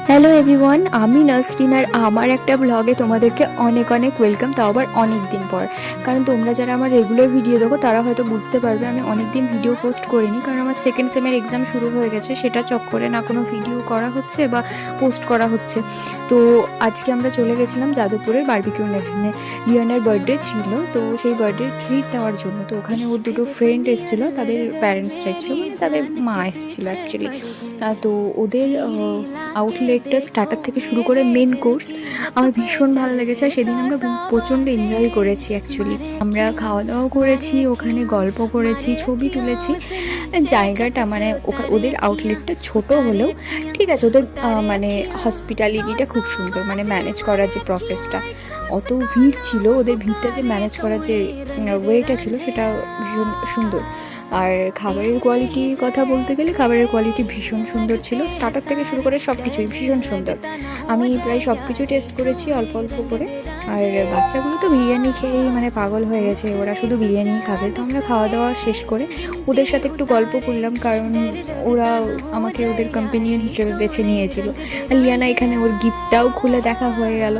Hello everyone, আমি নাসরিন আর আমার একটা ব্লগে তোমাদেরকে অনেক অনেক ওয়েলকাম, তাও আবার অনেক দিন পর। কারণ তোমরা যারা আমার রেগুলার ভিডিও দেখো তারা হয়তো বুঝতে পারবে আমি অনেক দিন ভিডিও পোস্ট করিনি, কারণ আমার সেকেন্ড সেমের এক্সাম শুরু হয়ে গেছে। সেটা চক্করে না কোনো ভিডিও করা হচ্ছে বা পোস্ট করা হচ্ছে। তো আজকে আমরা চলে গেছিলাম যাদবপুরের বারবিকিউ নেশনে। লিওনের বার্থডে ছিল, তো সেই বার্থডে ট্রিট দেওয়ার জন্য। তো ওখানে ওর দুটো ফ্রেন্ড এসেছিলো, তাদের প্যারেন্টসরা এসেছিলো, মানে তাদের মা এসেছিলো অ্যাকচুয়ালি। তো ওদের আউটলেটটা স্টার্টার থেকে শুরু করে মেন কোর্স আমার ভীষণ ভালো লেগেছে। আর সেদিন আমরা প্রচণ্ড এনজয় করেছি অ্যাকচুয়ালি। আমরা খাওয়া দাওয়া করেছি, ওখানে গল্প করেছি, ছবি তুলেছি। জায়গাটা মানে ওদের আউটলেটটা ছোট হলেও ঠিক আছে, ওদের মানে হসপিটালিটিটা খুব সুন্দর, মানে ম্যানেজ করার যে প্রসেসটা। অত ভিড় ছিল, ওদের ভিড়টা যে ম্যানেজ করার যে ওয়েটা ছিল সেটা ভীষণ সুন্দর। আর খাবারের কোয়ালিটির কথা বলতে গেলে খাবারের কোয়ালিটি ভীষণ সুন্দর ছিল, স্টার্টার থেকে শুরু করে সব কিছুই ভীষণ সুন্দর। আমি প্রায় সব কিছু টেস্ট করেছি অল্প অল্প করে। আর বাচ্চাগুলো তো বিরিয়ানি খেয়েই মানে পাগল হয়ে গেছে, ওরা শুধু বিরিয়ানিই খাবে। তো আমরা খাওয়া দাওয়া শেষ করে ওদের সাথে একটু গল্প করলাম, কারণ ওরা আমাকে ওদের কম্পেনিয়ন হিসেবে বেছে নিয়েছিল। আর লিয়ানা এখানে ওর গিফটটাও খুলে দেখা হয়ে গেল।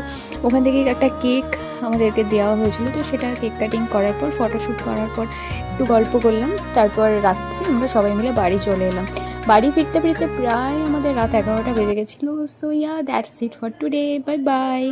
ওখান থেকে একটা কেক আমাদেরকে দেওয়া হয়েছিল, তো সেটা কেক কাটিং করার পর ফটোশ্যুট করার পর একটু গল্প করলাম। তারপর রাত্রে আমরা সবাই মিলে বাড়ি চলে এলাম। বাড়ি ফিরতে ফিরতে প্রায় আমাদের রাত 11টা বেজে গেছিলো। So yeah, that's it for today, bye bye.